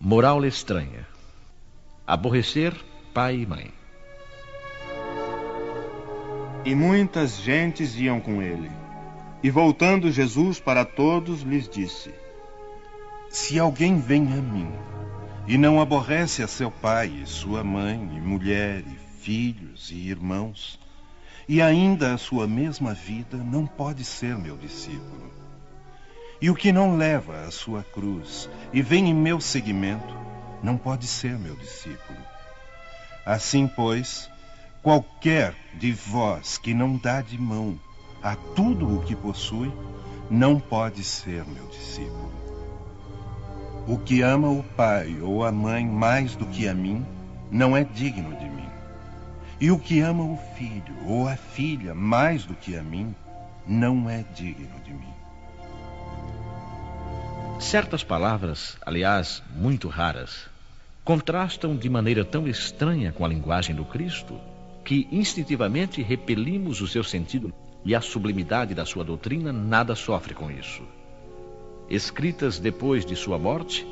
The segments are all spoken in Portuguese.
Moral estranha. Aborrecer pai e mãe. E muitas gentes iam com ele. E voltando Jesus para todos, lhes disse: Se alguém vem a mim e não aborrece a seu pai, e sua mãe, e mulher, e filhos, e irmãos, e ainda a sua mesma vida, não pode ser meu discípulo. E o que não leva a sua cruz e vem em meu seguimento, não pode ser meu discípulo. Assim, pois, qualquer de vós que não dá de mão a tudo o que possui, não pode ser meu discípulo. O que ama o pai ou a mãe mais do que a mim, não é digno de mim. E o que ama o filho ou a filha mais do que a mim, não é digno de mim. Certas palavras, aliás, muito raras, contrastam de maneira tão estranha com a linguagem do Cristo, que instintivamente repelimos o seu sentido e a sublimidade da sua doutrina nada sofre com isso. Escritas depois de sua morte,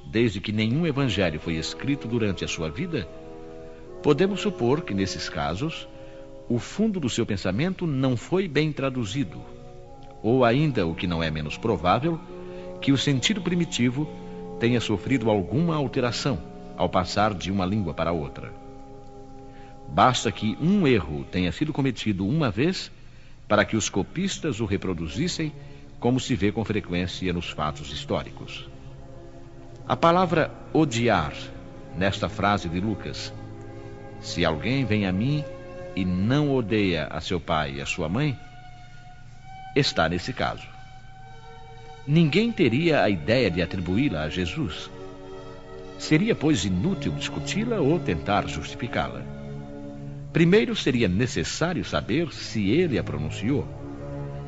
desde que nenhum evangelho foi escrito durante a sua vida, podemos supor que, nesses casos, o fundo do seu pensamento não foi bem traduzido, ou ainda, o que não é menos provável, que o sentido primitivo tenha sofrido alguma alteração ao passar de uma língua para outra. Basta que um erro tenha sido cometido uma vez para que os copistas o reproduzissem, como se vê com frequência nos fatos históricos. A palavra odiar, nesta frase de Lucas, se alguém vem a mim e não odeia a seu pai e a sua mãe, está nesse caso. Ninguém teria a ideia de atribuí-la a Jesus. Seria, pois, inútil discuti-la ou tentar justificá-la. Primeiro seria necessário saber se ele a pronunciou,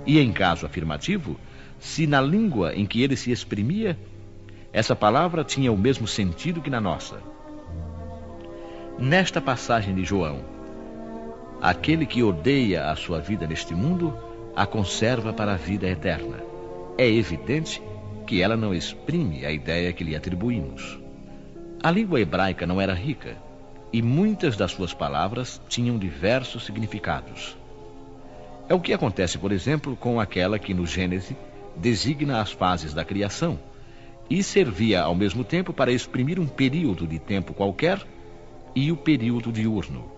e em caso afirmativo, se na língua em que ele se exprimia, essa palavra tinha o mesmo sentido que na nossa. Nesta passagem de João, aquele que odeia a sua vida neste mundo, a conserva para a vida eterna. É evidente que ela não exprime a ideia que lhe atribuímos. A língua hebraica não era rica, e muitas das suas palavras tinham diversos significados. É o que acontece, por exemplo, com aquela que no Gênesis designa as fases da criação e servia ao mesmo tempo para exprimir um período de tempo qualquer e o período diurno.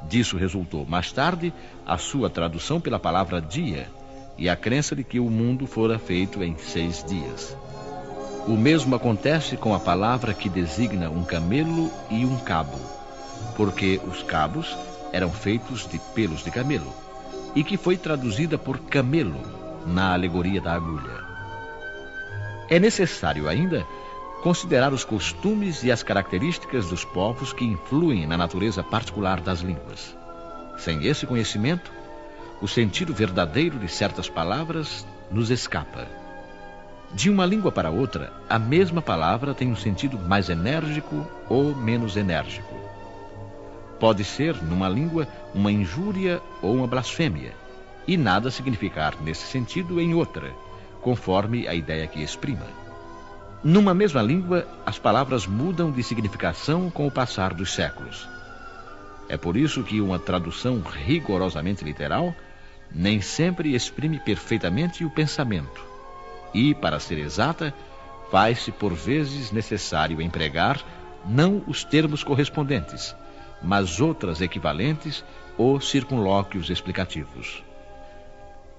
Disso resultou, mais tarde, a sua tradução pela palavra dia e a crença de que o mundo fora feito em 6 dias. O mesmo acontece com a palavra que designa um camelo e um cabo, porque os cabos eram feitos de pelos de camelo, e que foi traduzida por camelo na alegoria da agulha. É necessário ainda considerar os costumes e as características dos povos que influem na natureza particular das línguas. Sem esse conhecimento, o sentido verdadeiro de certas palavras nos escapa. De uma língua para outra, a mesma palavra tem um sentido mais enérgico ou menos enérgico. Pode ser, numa língua, uma injúria ou uma blasfêmia, e nada significar nesse sentido em outra, conforme a ideia que exprima. Numa mesma língua, as palavras mudam de significação com o passar dos séculos. É por isso que uma tradução rigorosamente literal nem sempre exprime perfeitamente o pensamento. E, para ser exata, faz-se por vezes necessário empregar não os termos correspondentes, mas outras equivalentes ou circunlóquios explicativos.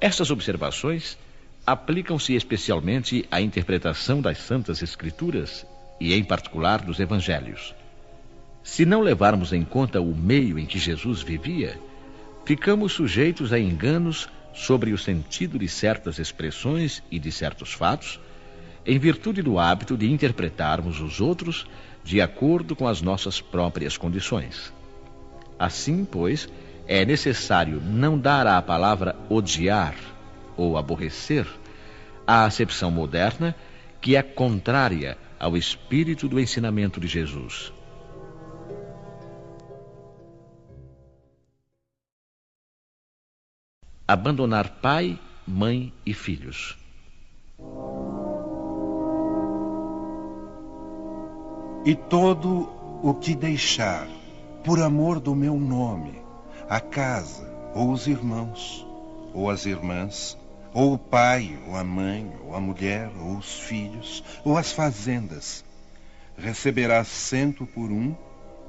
Estas observações aplicam-se especialmente à interpretação das Santas Escrituras e, em particular, dos Evangelhos. Se não levarmos em conta o meio em que Jesus vivia, ficamos sujeitos a enganos sobre o sentido de certas expressões e de certos fatos, em virtude do hábito de interpretarmos os outros de acordo com as nossas próprias condições. Assim, pois, é necessário não dar à palavra odiar ou aborrecer a acepção moderna que é contrária ao espírito do ensinamento de Jesus. Abandonar pai, mãe e filhos. E todo o que deixar, por amor do meu nome, a casa, ou os irmãos, ou as irmãs, ou o pai, ou a mãe, ou a mulher, ou os filhos, ou as fazendas, receberá 100 por 1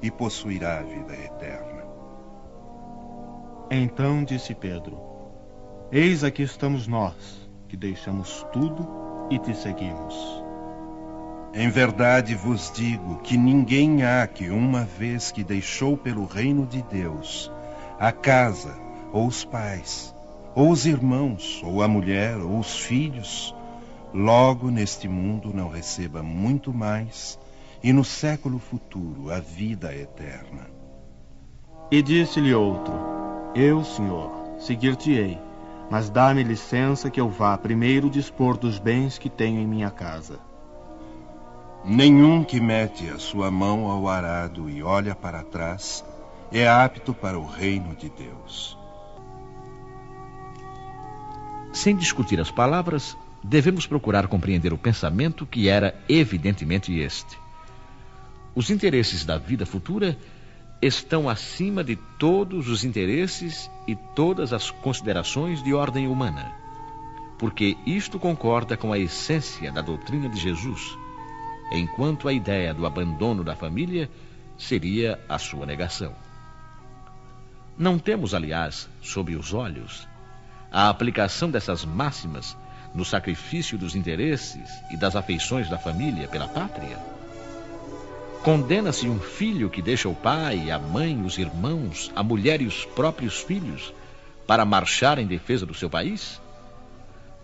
e possuirá a vida eterna. Então disse Pedro: Eis aqui estamos nós, que deixamos tudo e te seguimos. Em verdade vos digo que ninguém há que, uma vez que deixou pelo reino de Deus a casa, ou os pais, ou os irmãos, ou a mulher, ou os filhos, logo neste mundo não receba muito mais, e no século futuro a vida eterna. E disse-lhe outro: Eu, Senhor, seguir-te-ei, mas dá-me licença que eu vá primeiro dispor dos bens que tenho em minha casa. Nenhum que mete a sua mão ao arado e olha para trás é apto para o reino de Deus. Sem discutir as palavras, devemos procurar compreender o pensamento que era evidentemente este. Os interesses da vida futura estão acima de todos os interesses e todas as considerações de ordem humana, porque isto concorda com a essência da doutrina de Jesus, enquanto a ideia do abandono da família seria a sua negação. Não temos, aliás, sob os olhos a aplicação dessas máximas no sacrifício dos interesses e das afeições da família pela pátria? Condena-se um filho que deixa o pai, a mãe, os irmãos, a mulher e os próprios filhos para marchar em defesa do seu país?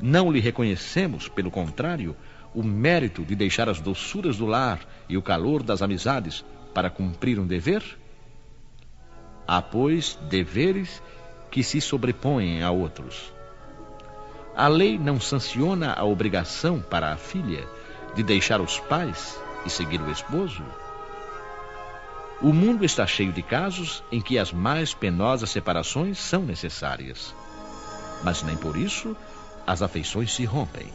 Não lhe reconhecemos, pelo contrário, o mérito de deixar as doçuras do lar e o calor das amizades para cumprir um dever? Há, pois, deveres que se sobrepõem a outros. A lei não sanciona a obrigação para a filha de deixar os pais e seguir o esposo? O mundo está cheio de casos em que as mais penosas separações são necessárias, mas nem por isso as afeições se rompem.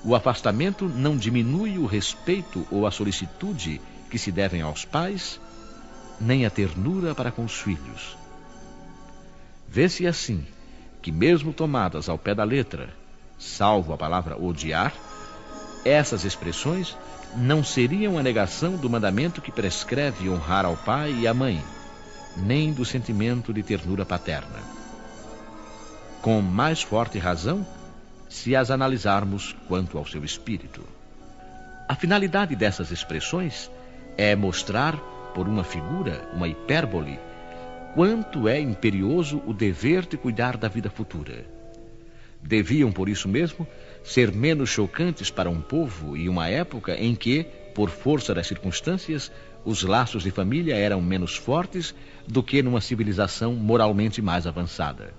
O afastamento não diminui o respeito ou a solicitude que se devem aos pais, nem a ternura para com os filhos. Vê-se assim que, mesmo tomadas ao pé da letra, salvo a palavra odiar, essas expressões não seriam a negação do mandamento que prescreve honrar ao pai e à mãe, nem do sentimento de ternura paterna. Com mais forte razão, se as analisarmos quanto ao seu espírito. A finalidade dessas expressões é mostrar, por uma figura, uma hipérbole, quanto é imperioso o dever de cuidar da vida futura. Deviam, por isso mesmo, ser menos chocantes para um povo e uma época em que, por força das circunstâncias, os laços de família eram menos fortes do que numa civilização moralmente mais avançada.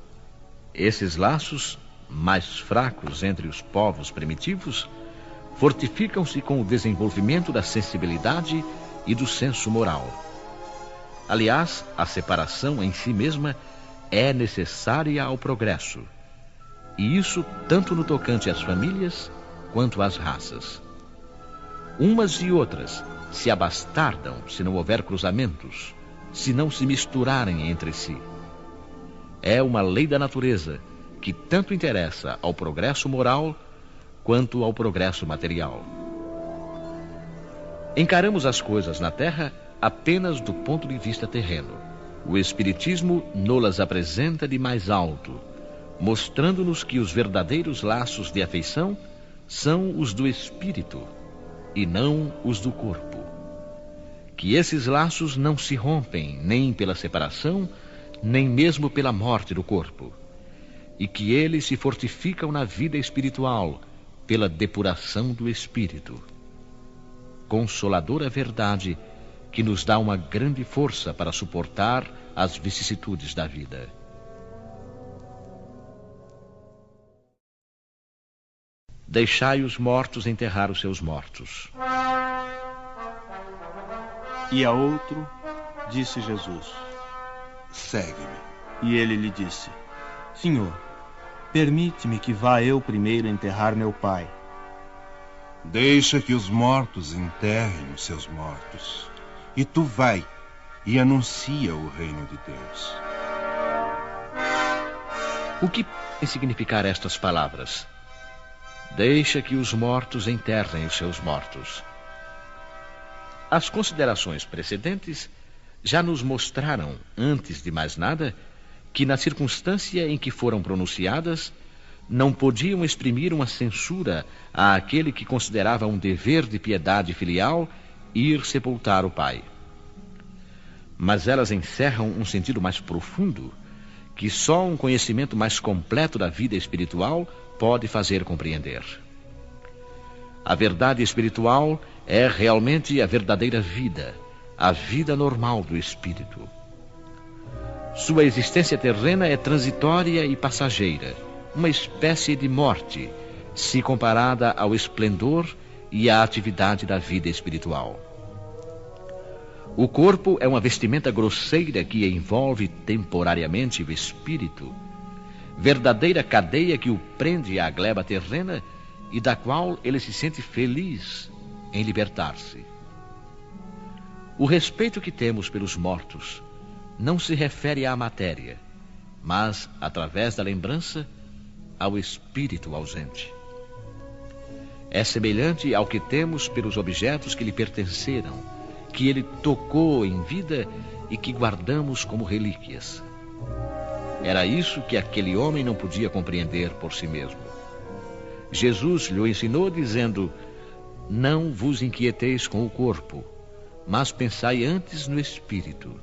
Esses laços, mais fracos entre os povos primitivos, fortificam-se com o desenvolvimento da sensibilidade e do senso moral. Aliás, a separação em si mesma é necessária ao progresso, e isso tanto no tocante às famílias quanto às raças. Umas e outras se abastardam se não houver cruzamentos, se não se misturarem entre si. É uma lei da natureza que tanto interessa ao progresso moral quanto ao progresso material. Encaramos as coisas na Terra apenas do ponto de vista terreno. O Espiritismo nos-las apresenta de mais alto, mostrando-nos que os verdadeiros laços de afeição são os do espírito e não os do corpo. Que esses laços não se rompem nem pela separação, nem mesmo pela morte do corpo, e que eles se fortificam na vida espiritual pela depuração do espírito. Consoladora verdade que nos dá uma grande força para suportar as vicissitudes da vida. Deixai os mortos enterrar os seus mortos. E a outro disse Jesus: Segue-me. E ele lhe disse: Senhor, permite-me que vá eu primeiro enterrar meu pai. Deixa que os mortos enterrem os seus mortos. E tu vai e anuncia o reino de Deus. O que podem significar estas palavras? Deixa que os mortos enterrem os seus mortos. As considerações precedentes já nos mostraram, antes de mais nada, que na circunstância em que foram pronunciadas, não podiam exprimir uma censura àquele que considerava um dever de piedade filial ir sepultar o pai. Mas elas encerram um sentido mais profundo, que só um conhecimento mais completo da vida espiritual pode fazer compreender. A verdade espiritual é realmente a verdadeira vida, a vida normal do espírito. Sua existência terrena é transitória e passageira, uma espécie de morte, se comparada ao esplendor e à atividade da vida espiritual. O corpo é uma vestimenta grosseira que envolve temporariamente o espírito, verdadeira cadeia que o prende à gleba terrena e da qual ele se sente feliz em libertar-se. O respeito que temos pelos mortos não se refere à matéria, mas, através da lembrança, ao espírito ausente. É semelhante ao que temos pelos objetos que lhe pertenceram, que ele tocou em vida e que guardamos como relíquias. Era isso que aquele homem não podia compreender por si mesmo. Jesus lhe ensinou dizendo: não vos inquieteis com o corpo, mas pensai antes no espírito.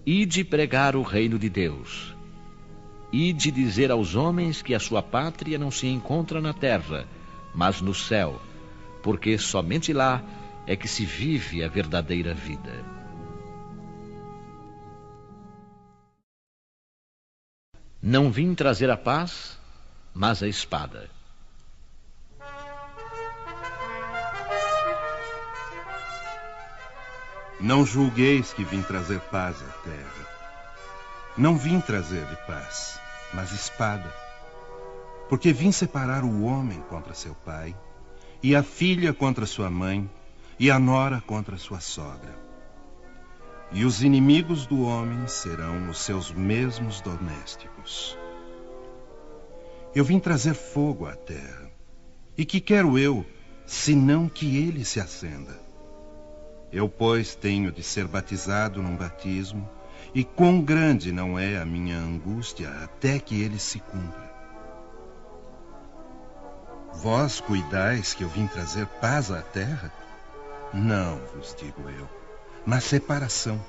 Ide pregar o reino de Deus. Ide dizer aos homens que a sua pátria não se encontra na terra, mas no céu, porque somente lá é que se vive a verdadeira vida. Não vim trazer a paz, mas a espada. Não julgueis que vim trazer paz à terra. Não vim trazer-lhe paz, mas espada. Porque vim separar o homem contra seu pai, e a filha contra sua mãe, e a nora contra sua sogra. E os inimigos do homem serão os seus mesmos domésticos. Eu vim trazer fogo à terra. E que quero eu, senão que ele se acenda? Eu, pois, tenho de ser batizado num batismo, e quão grande não é a minha angústia até que ele se cumpra. Vós cuidais que eu vim trazer paz à terra? Não vos digo eu, mas separação.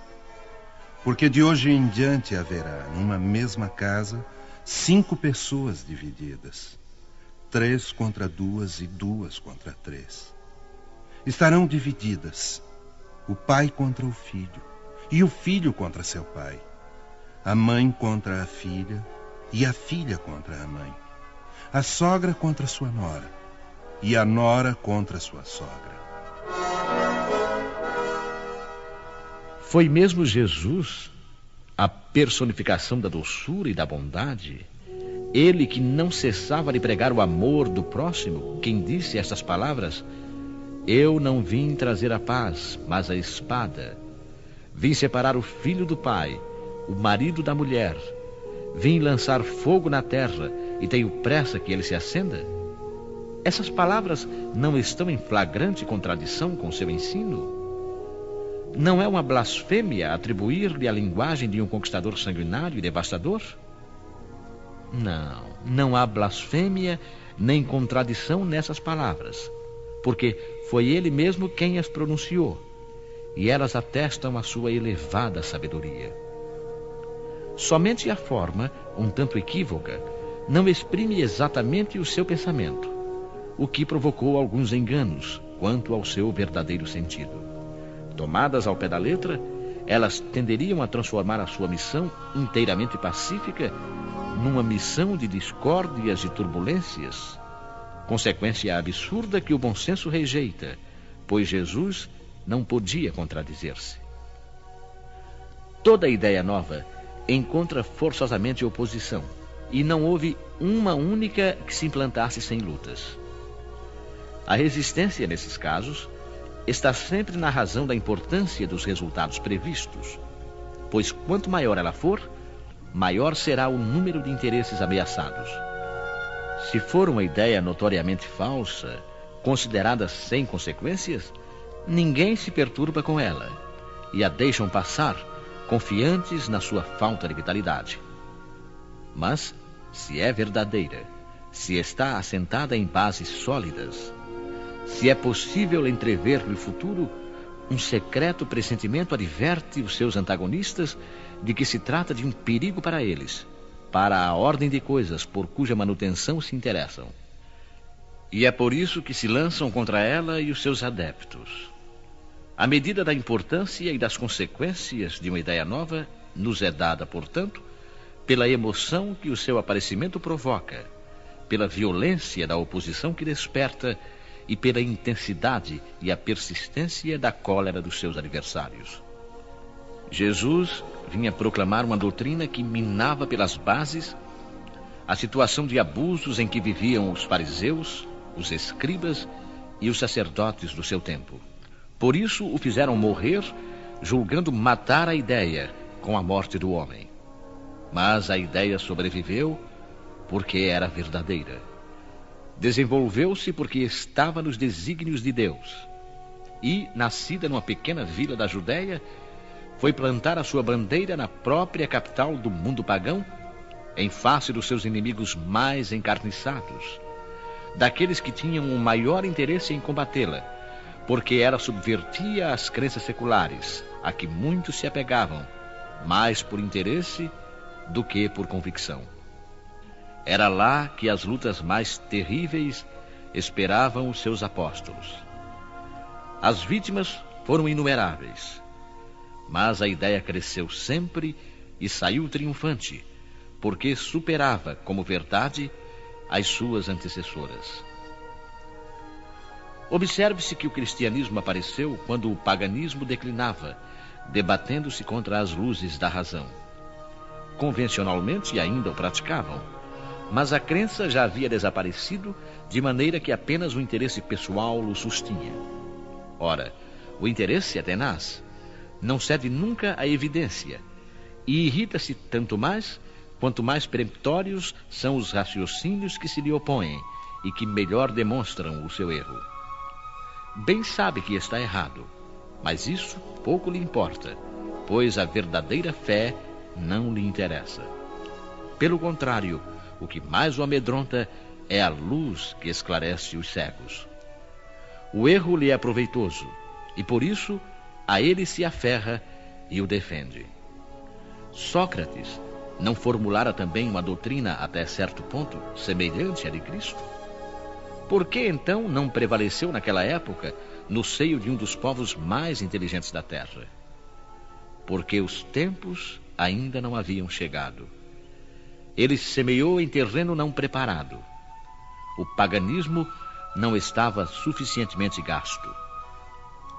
Porque de hoje em diante haverá, numa mesma casa, 5 pessoas divididas, 3 contra 2 e 2 contra 3. Estarão divididas, o pai contra o filho, e o filho contra seu pai, a mãe contra a filha, e a filha contra a mãe, a sogra contra sua nora, e a nora contra sua sogra. Foi mesmo Jesus, a personificação da doçura e da bondade, ele que não cessava de pregar o amor do próximo, quem disse estas palavras: eu não vim trazer a paz, mas a espada. Vim separar o filho do pai, o marido da mulher. Vim lançar fogo na terra e tenho pressa que ele se acenda. Essas palavras não estão em flagrante contradição com seu ensino? Não é uma blasfêmia atribuir-lhe a linguagem de um conquistador sanguinário e devastador? Não há blasfêmia nem contradição nessas palavras, porque foi ele mesmo quem as pronunciou, e elas atestam a sua elevada sabedoria. Somente a forma, um tanto equívoca, não exprime exatamente o seu pensamento, o que provocou alguns enganos quanto ao seu verdadeiro sentido. Tomadas ao pé da letra, elas tenderiam a transformar a sua missão inteiramente pacífica numa missão de discórdias e turbulências, consequência absurda que o bom senso rejeita, pois Jesus não podia contradizer-se. Toda ideia nova encontra forçosamente oposição, e não houve uma única que se implantasse sem lutas. A resistência, nesses casos, está sempre na razão da importância dos resultados previstos, pois quanto maior ela for, maior será o número de interesses ameaçados. Se for uma ideia notoriamente falsa, considerada sem consequências, ninguém se perturba com ela e a deixam passar, confiantes na sua falta de vitalidade. Mas, se é verdadeira, se está assentada em bases sólidas, se é possível entrever no futuro, um secreto pressentimento adverte os seus antagonistas de que se trata de um perigo para eles, para a ordem de coisas por cuja manutenção se interessam. E é por isso que se lançam contra ela e os seus adeptos. A medida da importância e das consequências de uma ideia nova nos é dada, portanto, pela emoção que o seu aparecimento provoca, pela violência da oposição que desperta e pela intensidade e a persistência da cólera dos seus adversários. Jesus vinha proclamar uma doutrina que minava pelas bases a situação de abusos em que viviam os fariseus, os escribas e os sacerdotes do seu tempo. Por isso o fizeram morrer, julgando matar a ideia com a morte do homem. Mas a ideia sobreviveu porque era verdadeira. Desenvolveu-se porque estava nos desígnios de Deus. E, nascida numa pequena vila da Judéia, foi plantar a sua bandeira na própria capital do mundo pagão, em face dos seus inimigos mais encarniçados, daqueles que tinham o maior interesse em combatê-la, porque ela subvertia as crenças seculares, a que muitos se apegavam, mais por interesse do que por convicção. Era lá que as lutas mais terríveis esperavam os seus apóstolos. As vítimas foram inumeráveis, mas a ideia cresceu sempre e saiu triunfante, porque superava, como verdade, as suas antecessoras. Observe-se que o cristianismo apareceu quando o paganismo declinava, debatendo-se contra as luzes da razão. Convencionalmente ainda o praticavam, mas a crença já havia desaparecido, de maneira que apenas o interesse pessoal o sustinha. Ora, o interesse é tenaz, não cede nunca à evidência, e irrita-se tanto mais, quanto mais peremptórios são os raciocínios que se lhe opõem e que melhor demonstram o seu erro. Bem sabe que está errado, mas isso pouco lhe importa, pois a verdadeira fé não lhe interessa. Pelo contrário, o que mais o amedronta é a luz que esclarece os cegos. O erro lhe é proveitoso, e por isso a ele se aferra e o defende. Sócrates não formulara também uma doutrina até certo ponto semelhante à de Cristo? Por que então não prevaleceu naquela época no seio de um dos povos mais inteligentes da terra? Porque os tempos ainda não haviam chegado. Ele semeou em terreno não preparado. O paganismo não estava suficientemente gasto.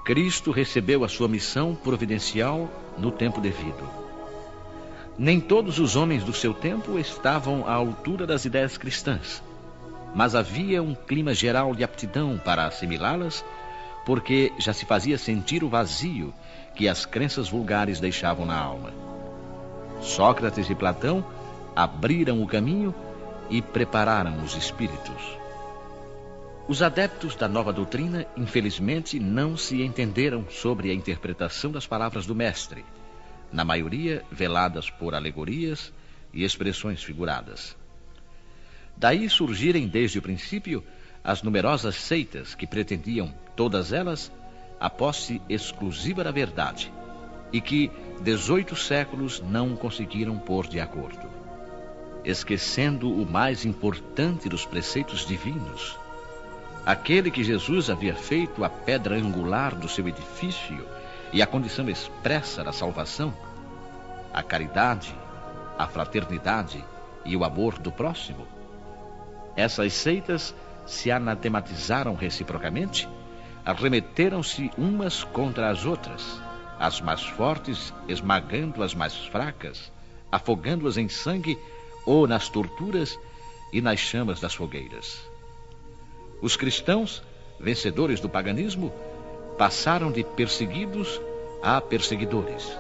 Cristo recebeu a sua missão providencial no tempo devido. Nem todos os homens do seu tempo estavam à altura das ideias cristãs, mas havia um clima geral de aptidão para assimilá-las, porque já se fazia sentir o vazio que as crenças vulgares deixavam na alma. Sócrates e Platão abriram o caminho e prepararam os espíritos. Os adeptos da nova doutrina, infelizmente, não se entenderam sobre a interpretação das palavras do mestre, na maioria veladas por alegorias e expressões figuradas. Daí surgirem desde o princípio as numerosas seitas que pretendiam, todas elas, a posse exclusiva da verdade, e que 18 séculos não conseguiram pôr de acordo. Esquecendo o mais importante dos preceitos divinos, aquele que Jesus havia feito a pedra angular do seu edifício e a condição expressa da salvação, a caridade, a fraternidade e o amor do próximo. Essas seitas se anatematizaram reciprocamente, arremeteram-se umas contra as outras, as mais fortes esmagando as mais fracas, afogando-as em sangue ou nas torturas e nas chamas das fogueiras. Os cristãos vencedores do paganismo, passaram de perseguidos a perseguidores.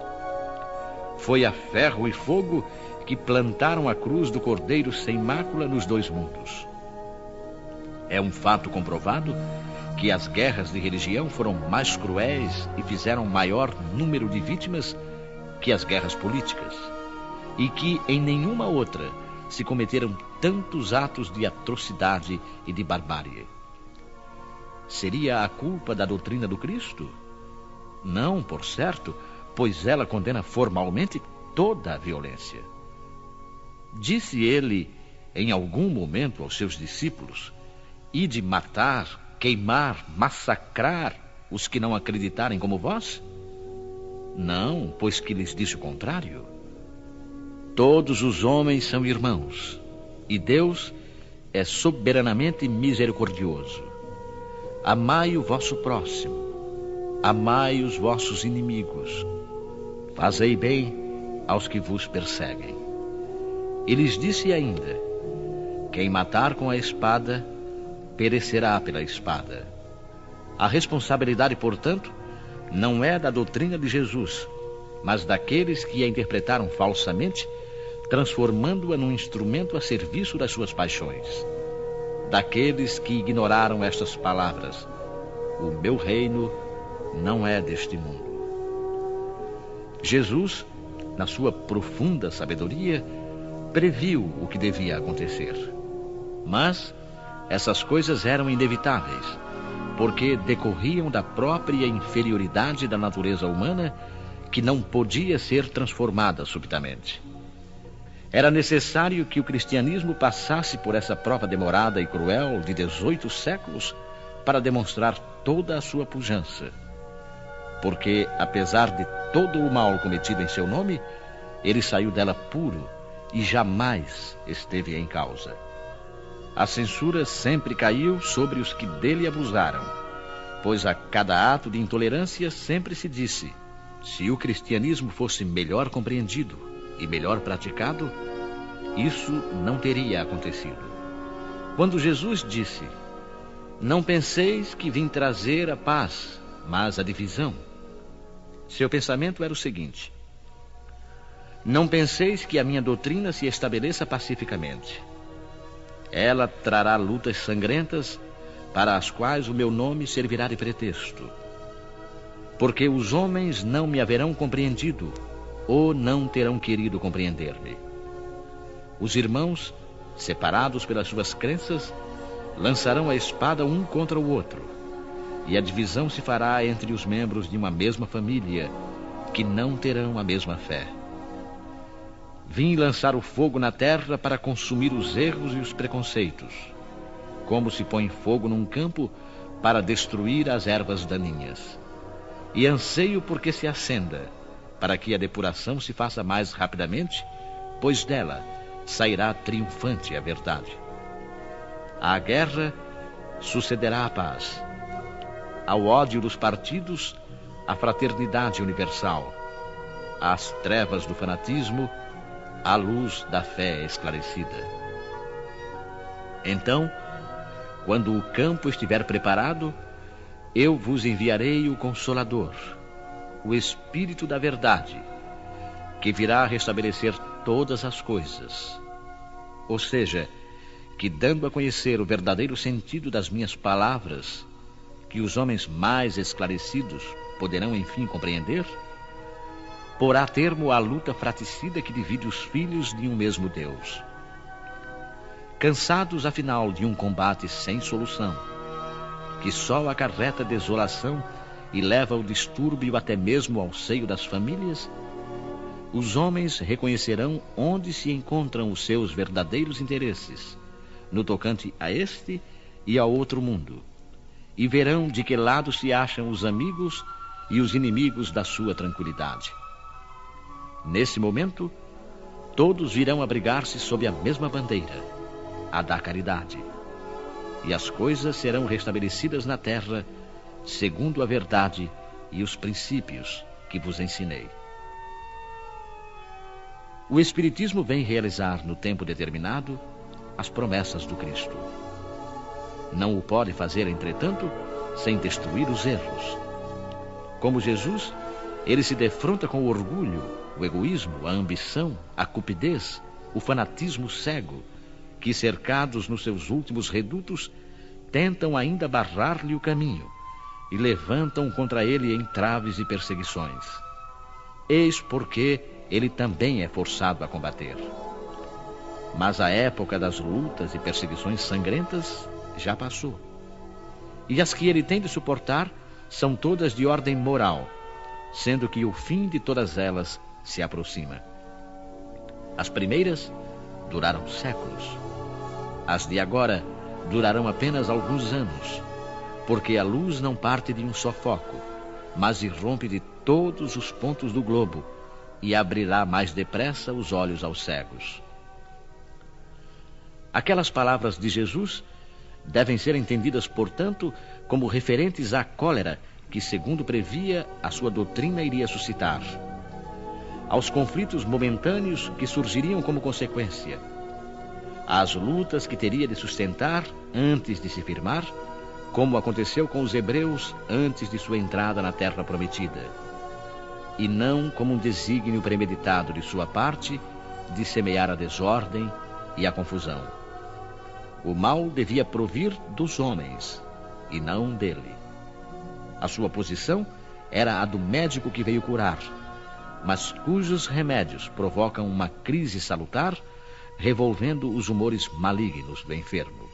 Foi a ferro e fogo que plantaram a cruz do Cordeiro sem mácula nos dois mundos. É um fato comprovado que as guerras de religião foram mais cruéis e fizeram maior número de vítimas que as guerras políticas, e que em nenhuma outra se cometeram tantos atos de atrocidade e de barbárie. Seria a culpa da doutrina do Cristo? Não, por certo, pois ela condena formalmente toda a violência. Disse ele, em algum momento, aos seus discípulos: ide matar, queimar, massacrar os que não acreditarem como vós? Não, pois que lhes disse o contrário. Todos os homens são irmãos, e Deus é soberanamente misericordioso. Amai o vosso próximo, amai os vossos inimigos, fazei bem aos que vos perseguem. E lhes disse ainda: quem matar com a espada, perecerá pela espada. A responsabilidade, portanto, não é da doutrina de Jesus, mas daqueles que a interpretaram falsamente, transformando-a num instrumento a serviço das suas paixões. Daqueles que ignoraram estas palavras: o meu reino não é deste mundo. Jesus, na sua profunda sabedoria, previu o que devia acontecer. Mas essas coisas eram inevitáveis, porque decorriam da própria inferioridade da natureza humana, que não podia ser transformada subitamente. Era necessário que o cristianismo passasse por essa prova demorada e cruel de 18 séculos para demonstrar toda a sua pujança. Porque, apesar de todo o mal cometido em seu nome, ele saiu dela puro e jamais esteve em causa. A censura sempre caiu sobre os que dele abusaram, pois a cada ato de intolerância sempre se disse: se o cristianismo fosse melhor compreendido e melhor praticado, isso não teria acontecido. Quando Jesus disse: não penseis que vim trazer a paz, mas a divisão, seu pensamento era o seguinte: não penseis que a minha doutrina se estabeleça pacificamente. Ela trará lutas sangrentas, para as quais o meu nome servirá de pretexto. Porque os homens não me haverão compreendido, ou não terão querido compreender-me. Os irmãos, separados pelas suas crenças, lançarão a espada um contra o outro, e a divisão se fará entre os membros de uma mesma família, que não terão a mesma fé. Vim lançar o fogo na terra para consumir os erros e os preconceitos, como se põe fogo num campo para destruir as ervas daninhas. E anseio porque se acenda, para que a depuração se faça mais rapidamente, pois dela sairá triunfante a verdade. À guerra sucederá a paz. Ao ódio dos partidos, a fraternidade universal. Às trevas do fanatismo, a luz da fé esclarecida. Então, quando o campo estiver preparado, eu vos enviarei o Consolador, o Espírito da Verdade, que virá restabelecer todas as coisas. Ou seja, que dando a conhecer o verdadeiro sentido das minhas palavras, que os homens mais esclarecidos poderão enfim compreender, porá termo à luta fratricida que divide os filhos de um mesmo Deus. Cansados, afinal, de um combate sem solução, que só acarreta desolação e leva ao distúrbio até mesmo ao seio das famílias, os homens reconhecerão onde se encontram os seus verdadeiros interesses, no tocante a este e ao outro mundo, e verão de que lado se acham os amigos e os inimigos da sua tranquilidade. Nesse momento, todos virão abrigar-se sob a mesma bandeira, a da caridade, e as coisas serão restabelecidas na terra, segundo a verdade e os princípios que vos ensinei. O Espiritismo vem realizar no tempo determinado as promessas do Cristo. Não o pode fazer, entretanto, sem destruir os erros. Como Jesus, ele se defronta com o orgulho, o egoísmo, a ambição, a cupidez, o fanatismo cego, que, cercados nos seus últimos redutos, tentam ainda barrar-lhe o caminho e levantam contra ele entraves e perseguições. Eis porque ele também é forçado a combater. Mas a época das lutas e perseguições sangrentas já passou. E as que ele tem de suportar são todas de ordem moral, sendo que o fim de todas elas se aproxima. As primeiras duraram séculos. As de agora durarão apenas alguns anos, porque a luz não parte de um só foco, mas irrompe de todos os pontos do globo e abrirá mais depressa os olhos aos cegos. Aquelas palavras de Jesus devem ser entendidas, portanto, como referentes à cólera que, segundo previa, a sua doutrina iria suscitar, aos conflitos momentâneos que surgiriam como consequência, às lutas que teria de sustentar antes de se firmar, como aconteceu com os hebreus antes de sua entrada na terra prometida, e não como um desígnio premeditado de sua parte de semear a desordem e a confusão. O mal devia provir dos homens e não dele. A sua posição era a do médico que veio curar, mas cujos remédios provocam uma crise salutar, revolvendo os humores malignos do enfermo.